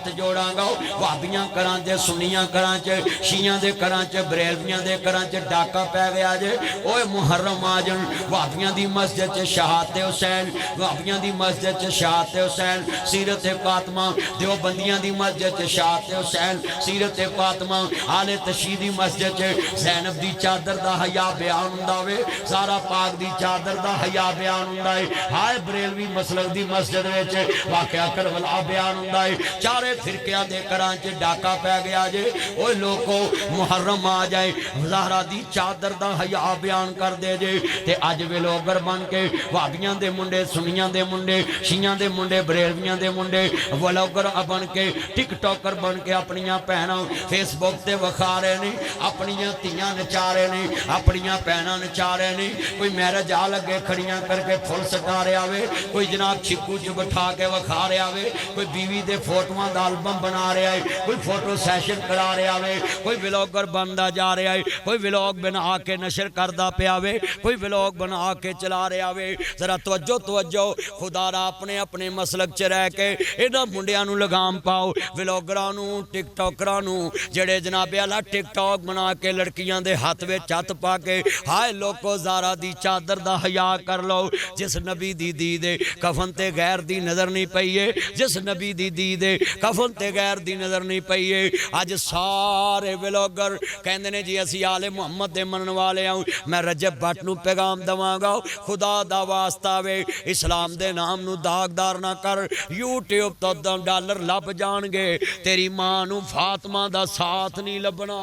ہاتھ جوڑاں گا وہابیاں کراں چ سنیاں کراں چ شیعاں دے کراں چ بریلویاں دے کراں چ ڈاکا پی گیا جے اوے محرم آ جن وہابیاں دی مسجد چ شہادت حسین وہابیاں دی مسجد چ شہادت حسین سیرت فاطمہ دیوبندیاں دی مسجد چ شہادت حسین سیرت فاطمہ آل تشیع دی مسجد چ زینب دی چادر دا حیا بیان ہوندا وے زہرا پاک دی چادر دا حیا بیان ہوندا ہے ہائے بریلوی مسلک دی مسجد وچ واقعہ کربلا بیان ہوندا ہے چارے فرقیاں دے کراں چ ڈاکا پی گیا جے اوے لوکو محرم آ جائے زہرا دی چادر دا حیا بیان کر دے جے تے اج ویلوگر بن کے وہابیاں دے منڈے سنیاں دے منڈے شیعاں دے منڈے بریلویاں دے منڈے ویلوگر بن کے ٹک ٹاکر بن کے اپنیاں پہناں فیس بک تے وکھا رہے نہیں اپنیاں تیاں نچا رہے نہیں اپنیاں پہناں نچا رہے نہیں کوئی میرج آ لگے کھڑیاں کر کے پھول سٹا رہے آوے کوئی جناب چھکو جو بٹھا کے وکھا رہے آوے کوئی بیوی دے فوٹوان دا البم بنا رہے آئے کوئی فوٹو سیشن کرا رہے آوے کوئی ویلوگر بندہ جا رہے آئے کوئی ویلوگ بنا کے نشر کردہ پہ آوے کوئی ویلوگ بنا کے چلا رہے آوے ذرا توجہ خدا را اپنے اپنے مسلک چ رہ کے ایڈا منڈیاں لگام پاؤ ویلوگرانوں ٹک ٹاکرانوں جڑے جناب اللہ ٹک ٹاک بنا کے لڑکیاں دے ہاتھ وے چت پا کے ہائے لوکو زارا دی چادر دا حیا کر لو جس نبی دی دی دے کفن تے غیر دی نظر نہیں پئیے جس نبی دی دی دے کفن تے غیر دی نظر نہیں پئیے آج سارے ویلوگر کہندے نے جی اسی آل محمد دے منن والے آؤں میں رجب بٹ نو پیغام دواں گا خدا دا واسطہ وے اسلام دے نام نو داغدار نہ کر یوٹیوب تو ڈالر لب جان گے تیری ماں نو فاطمہ دا ساتھ نہیں لبنا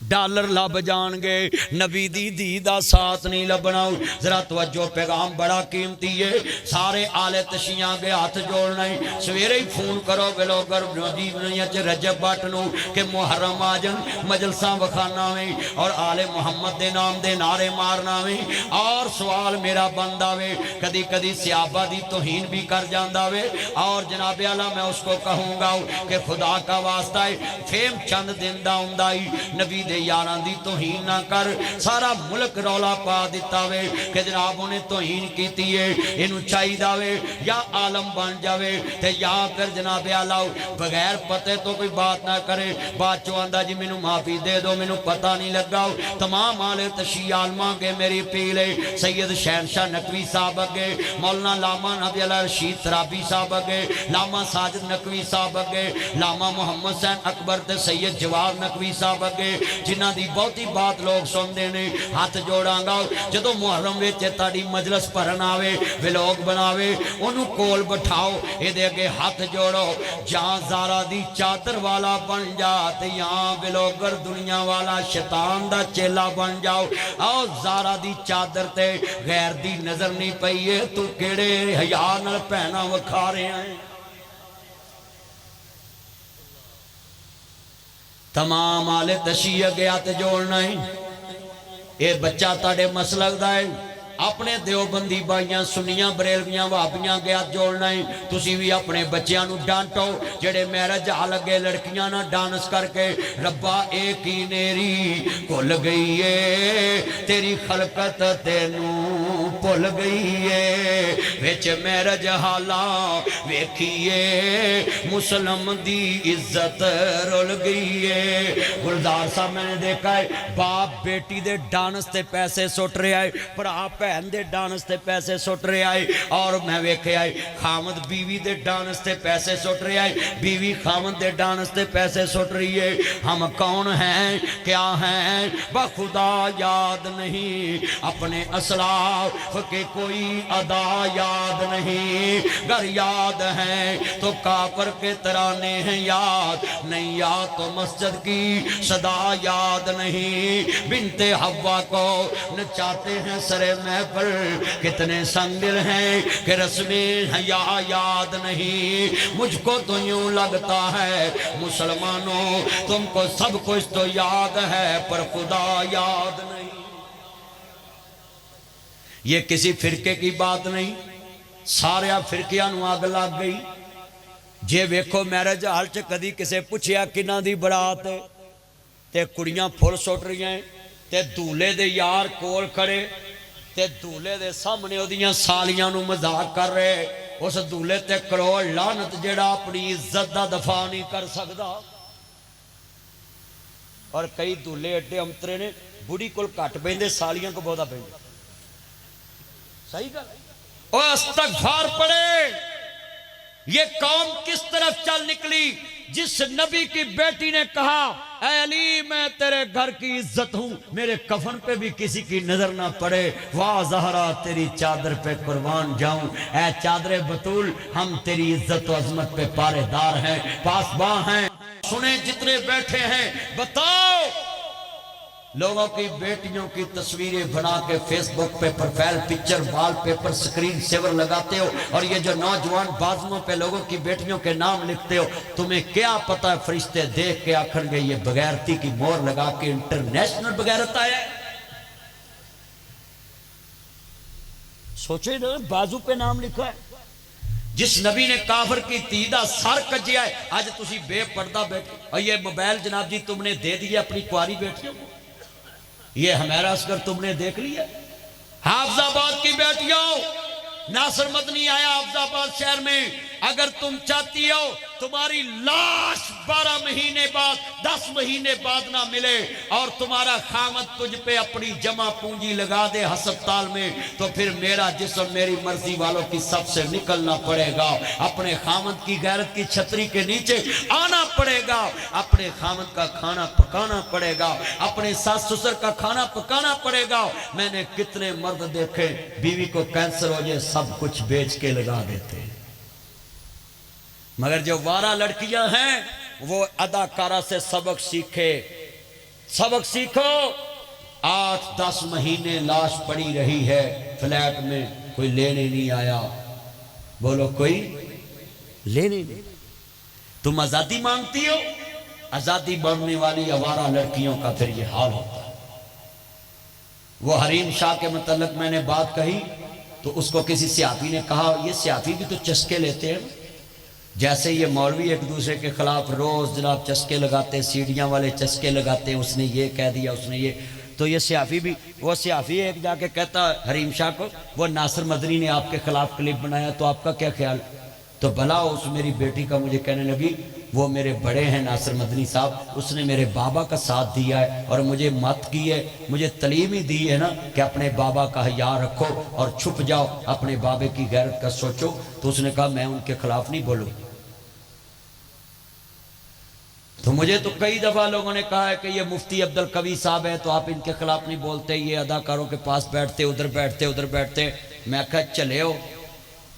ڈالر لب جان گے نبی دی دی دا ساتھ نہیں لبنا ذرا توجہ پیغام بڑا قیمتی ہے سارے آل تشیعاں گے ہاتھ جوڑنا ہے سویرے ہی فون کرو ویلوگر رجب بٹ نو کہ محرم آجن مجلساں وکھانا میں اور آل محمد دے نام دے نعرے مارنا میں اور سوال میرا بندہ وے کدی کدی صحابہ دی توہین بھی کر جاندہ وے اور جناب اللہ میں اس کو کہوں گا کہ خدا کا واسطہ ہے فیم چند دن دا ہندائی نبی دے یاران دی توہین نہ کر سارا ملک رولا پا دیتا وے کہ جناب انہیں توہین کیتی ہے انہوں چاہی داوے یا عالم بن جاوے تے یا کر جناب اللہ بغیر پتے تو کوئی بات نہ کرے بات چواندہ جی منو معافی دے دو منو پتہ نہیں لگاؤ تمام آل تشیع عالماں کے میری پیلے سید شہنشاہ نقوی صاحب اگے مولانا لاما نبی اللہ رشید ترابی صاحب اگے لاما ساجد نقوی صاحب اگے لاما محمد حسین اکبر تے سید جواد نقوی صاحب اگے جنہ دی بہتی بات لوگ سن دینے ہاتھ جوڑاں گا جدو محرم ویچے تاڑی مجلس پرن آوے ویلوگ بناوے انہوں کول بٹھاؤ اے دے کے ہاتھ جوڑو جہاں زارا دی چادر والا بن جاتے یہاں ویلوگر دنیا والا شیطان دا چیلا بن جاؤ اور زارا دی چادر تے غیر دی نظر نہیں پئیے تو کیڑے حیاء نال پہنا وکھا رہے ہیں تمام آل تشیع گیا تے جوڑنا ہے اے بچہ تاڑے مسلک دائے اپنے دیوبندی بائیاں سنیاں بریلویاں وہابیاں گیا جوڑنا ہے تسی بھی اپنے بچیاں نو ڈانٹو جڑے میرج آ لگے لڑکیاں نہ ڈانس کر کے ربا ایک ہی نیری کھل گئی ہے تیری خلقت تینوں پھل گئی ہے ویچ میرج حالا ویکھیے مسلم دی عزت رول گئی ہے گلدار صاحب میں نے دیکھا ہے باپ بیٹی دے ڈانس تے پیسے سٹ رہے آئے پر آپ بہن دے ڈانس تے پیسے سٹ رہے آئے اور میں ویکھے آئے خامد بیوی دے ڈانس تے پیسے سٹ رہے آئے بیوی خامد دے ڈانس تے پیسے سٹ رہی ہے ہم کون ہیں کیا ہیں بخدا یاد نہیں اپنے اسلاف کے کوئی ادا یاد نہیں گر یاد ہیں تو کافر کے ترانے ہیں یاد نہیں یاد تو مسجد کی صدا یاد نہیں بنت حوا کو نچاتے ہیں سرے میں پر کتنے سنگ دل ہیں کہ رسم حیا یاد نہیں مجھ کو تو یوں لگتا ہے مسلمانوں تم کو سب کچھ تو یاد ہے پر خدا یاد نہیں یہ کسی فرقے کی بات نہیں سارے فرقیاں نو آگ لگ گئی جے ویکھو میرج حال چ کدی کسے پوچھیا کنہ دی برات ہے تے کڑیاں پھول سٹ رہی ہیں تے دولے دے یار کول کھڑے تے دولے دے سامنے او دیاں سالیاں نو مذاق کر رہے اس دولے تے کروڑ لعنت جڑا اپنی عزت دا دفاع نہیں کر سکدا. اور کئی دولے ایڈے امترے نے بڑی کول کٹ بیندے سالیاں کو بہتا بیندے. صحیح گل. اور استغفار پڑھے. یہ قوم کس طرف چل نکلی جس نبی کی بیٹی نے کہا اے علی میں تیرے گھر کی عزت ہوں, میرے کفن پہ بھی کسی کی نظر نہ پڑے. واہ زہرا تیری چادر پہ قربان جاؤں. اے چادر بطول ہم تیری عزت و عظمت پہ پارے دار ہیں, پاسباں ہیں. سنیں جتنے بیٹھے ہیں, بتاؤ لوگوں کی بیٹیوں کی تصویریں بنا کے فیس بک پہ profile picture wallpaper screen saver لگاتے ہو, اور یہ جو نوجوان بازوؤں پہ لوگوں کی بیٹیوں کے نام لکھتے ہو, تمہیں کیا پتا فرشتے دیکھ کے آخر گے یہ بغیرتی کی مور لگا کے انٹرنیشنل بغیرت آیا ہے. سوچے نا بازو پہ نام لکھا ہے. جس نبی نے کافر کی تیدہ سر کجیا ہے, آج تسی بے پردہ بیٹھے. اور یہ موبائل جناب جی تم نے دے دیا اپنی کواری بیٹیوں کو. یہ ہمیرا اصغر تم نے دیکھ لیا. حافظ آباد کی بیٹیوں, ناصر مدنی آیا حافظ آباد شہر میں. اگر تم چاہتی ہو تمہاری لاش 12 مہینے بعد 10 مہینے بعد نہ ملے, اور تمہارا خامد تجھ پہ اپنی جمع پونجی لگا دے ہسپتال میں, تو پھر میرا جسم میری مرضی والوں کی سب سے نکلنا پڑے گا. اپنے خامد کی غیرت کی چھتری کے نیچے آنا پڑے گا. اپنے خامد کا کھانا پکانا پڑے گا. اپنے ساس سسر کا کھانا پکانا پڑے گا. میں نے کتنے مرد دیکھے بیوی کو کینسر ہو جائے سب کچھ بیچ کے لگا دیتے, مگر جو وارہ لڑکیاں ہیں وہ اداکارہ سے سبق سیکھے. سبق سیکھو. 8-10 مہینے لاش پڑی رہی ہے فلیٹ میں, کوئی لینے نہیں آیا. بولو کوئی لینے نہیں. تم آزادی مانگتی ہو, آزادی بڑھنے والی آوارہ لڑکیوں کا پھر یہ حال ہوتا ہے. وہ حریم شاہ کے متعلق میں نے بات کہی تو اس کو کسی سیافی نے کہا یہ سیافی بھی تو چسکے لیتے ہیں, جیسے یہ مولوی ایک دوسرے کے خلاف روز جناب چسکے لگاتے, سیڑھیاں والے چسکے لگاتے, اس نے یہ کہہ دیا اس نے یہ, تو یہ سیافی بھی. وہ سیافی ایک جا کے کہتا حریم شاہ کو وہ ناصر مدنی نے آپ کے خلاف کلپ بنایا تو آپ کا کیا خیال؟ تو بھلا اس میری بیٹی کا مجھے کہنے لگی وہ میرے بڑے ہیں ناصر مدنی صاحب, اس نے میرے بابا کا ساتھ دیا ہے اور مجھے مت کی ہے, مجھے تعلیم ہی دی ہے نا کہ اپنے بابا کا حیا رکھو اور چھپ جاؤ, اپنے بابے کی غیرت کا سوچو. تو اس نے کہا میں ان کے خلاف نہیں بولوں. تو مجھے تو کئی دفعہ لوگوں نے کہا ہے کہ یہ مفتی عبد القوی صاحب ہے تو آپ ان کے خلاف نہیں بولتے, یہ اداکاروں کے پاس بیٹھتے ادھر بیٹھتے ادھر بیٹھتے. میں کہا چلے ہو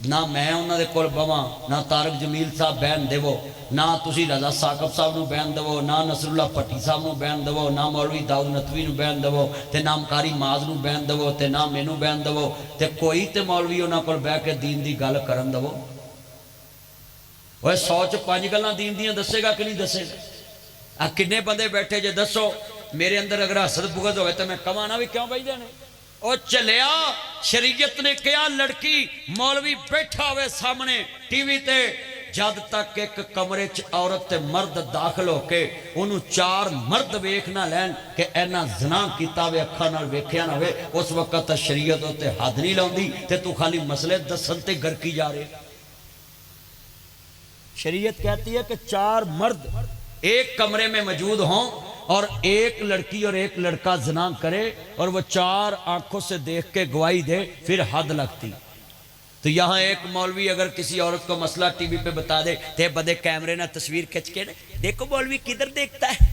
نہ میں انہوں نے کول بواں, نہ طارق جمیل صاحب بہن دیو, نہ تسی رضا ثاقب صاحب نو بہن دیو, نہ نصر اللہ پٹی صاحب نو بہن دیو, نہ مولوی داؤد نتوی نو بہن دیو, تے نہ مکاری ماز نو بہن دیو, تے نہ مینوں بہن دیو, تے کوئی تے مولوی انہاں کول بیٹھ کے دین دی گل کرن دیو. وہ 100 چ 5 گلاں دین دیاں دسے گا کہ نہیں دسے گا؟ کنے بندے بیٹھے جے دسو میرے اندر اگر حسد بغض ہوئے تو میں کمانا بھی کیوں بھائی دینے. او چلیا شریعت نے کیا لڑکی مولوی بیٹھا ہوئے سامنے ٹی وی تے, جد تک ایک کمرے چ عورت تے مرد داخل ہو کے انہوں 4 مرد ویکھنا لین کہ اینا زنا کیتا ہوئے اکھا نال ویکھیا نہ ہوئے, اس وقت شریعت ہوتے حد نہیں لاؤندی تے تو خالی مسئلے دسن تے گھر کی جا رہے. شریعت کہتی ہے کہ 4 مرد ایک کمرے میں موجود ہوں اور ایک لڑکی اور ایک لڑکا زنا کرے اور وہ 4 آنکھوں سے دیکھ کے گواہی دے, پھر حد لگتی. تو یہاں ایک مولوی اگر کسی عورت کو مسئلہ ٹی وی پہ بتا دے تے بدے کیمرے نہ تصویر کھچ کے دیکھو مولوی کدھر دیکھتا ہے,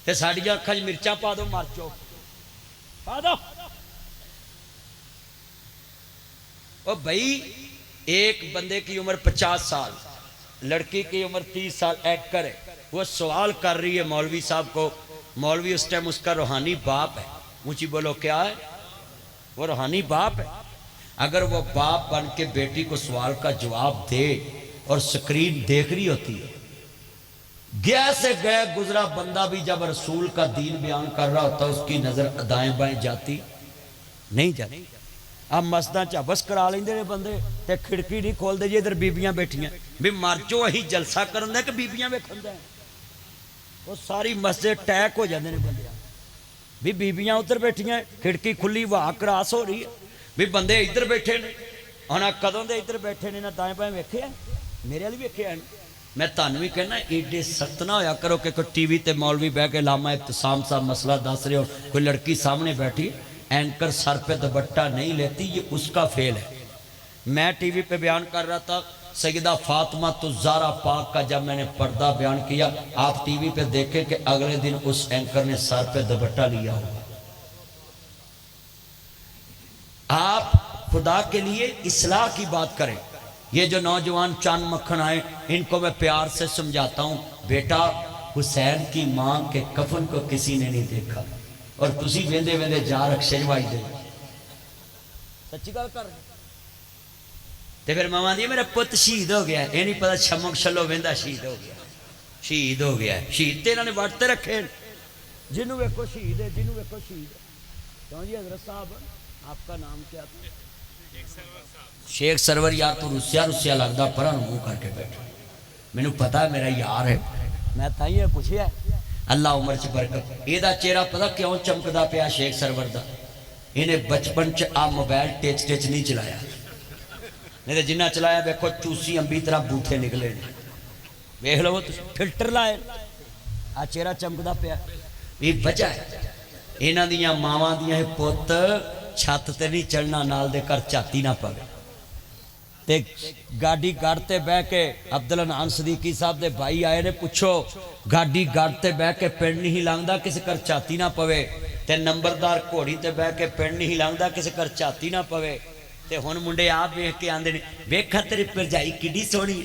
تے ساڑیاں اکھاں وچ مرچاں پا دو, مرچو پا دو. او بھائی ایک بندے کی عمر 50 سال, لڑکی کی عمر 30 سال, ایکٹر ہے, وہ سوال کر رہی ہے مولوی صاحب کو. مولوی اس ٹائم اس کا روحانی باپ ہے. اونچی بولو کیا ہے؟ وہ روحانی باپ ہے. اگر وہ باپ بن کے بیٹی کو سوال کا جواب دے اور سکرین دیکھ رہی ہوتی ہے, گیا سے گئے گزرا بندہ بھی جب رسول کا دین بیان کر رہا ہوتا اس کی نظر دائیں بائیں جاتی نہیں جاتی. اب مسجداں چ بس کرا لیندے نے بندے تے کھڑکی نہیں کھول دے جی ادھر بیبیاں بیٹھیاں بھی مرچو اہی جلسہ کرن دے کہ بیبیاں ویکھن دے. وہ ساری مسجد ٹیک ہو جاندے نے بندے بھی بیبیاں ادھر بیٹھیاں, کھڑکی کھلی, واہ کراس ہو رہی ہے, بھی بندے ادھر بیٹھے نے. ہن کدوں دے ادھر بیٹھے نے نہ دائیں بائیں ویکھے میرے والی ویکھے میں تانوں بھی کہنا ایڈے سخت نہ ہویا کرو کہ کوئی ٹی وی تے مولوی بہ کے علامہ ابتسام صاحب مسئلہ دس رہے ہو، کوئی لڑکی سامنے بیٹھی اینکر سر پہ دوپٹہ نہیں لیتی، یہ اس کا فیل ہے۔ میں ٹی وی پہ بیان کر رہا تھا سیدہ فاطمہ الزہرا پاک کا، جب میں نے پردہ بیان کیا آپ ٹی وی پہ دیکھیں کہ اگلے دن اس اینکر نے سر پہ دوپٹہ لیا ہوگا۔ آپ خدا کے لیے اصلاح کی بات کریں۔ یہ جو نوجوان چاند مکھن آئے ان کو میں پیار سے سمجھاتا ہوں، بیٹا حسین کی ماں کے کفن کو کسی نے نہیں دیکھا اور تسی ویندے ویندے جا رکشے جوائی دے، سچی گل کر رہے تے پھر ماما دی میرا پت شہید ہو گیا ہے، یہ نہیں پتا چھمک چھلو ویندا شہید ہو گیا، شہید ہو گیا ہے۔ شہید تے انہوں نے وٹتے رکھے، جنہوں ویکھو شہید ہے، جنہوں ویکھو شہید ہے۔ کیوں جی حضرت صاحب آپ کا نام کیا تھا؟ شیخ سرور یار تو روسیا لگتا پرا منہ کر کے بیٹھا، مینوں پتا ہے میرا یار ہے، میں تائیں پوچھیا اللہ عمر چ برکت۔ یہ چہرہ پتا کیوں چمکدا پیا شیخ سرور دا؟ انہیں بچپن چ آ موبائل ٹچ نہیں چلایا، نہیں تو جنہ چلایا دیکھو چوسی امبی طرح بوٹھے نکلے، ویکھ لو فلٹر لائے آ چہرہ چمکدا پیا۔ یہ وجہ ہے انہاں دیاں ماواں دیاں پوت چھت تے نہیں چڑھنا، نال دے کر چاتی نہ پوے تے گاڑی گاڑتے بہ کے عبدالنعام صدیقی صاحب دے بھائی آئے نے پوچھو گاڑی گاڑتے بہ کے پنڈ نہیں لانگدا کسی کر چاتی نہ پوے، تے نمبردار گھوڑی تے بہ کے پنڈ نہیں لانگدا کسی کر چاتی نہ پوے، تے ہن منڈے آپ ویکھ کے آندے نے ویکھا تیری پرجائی کڈی سونی۔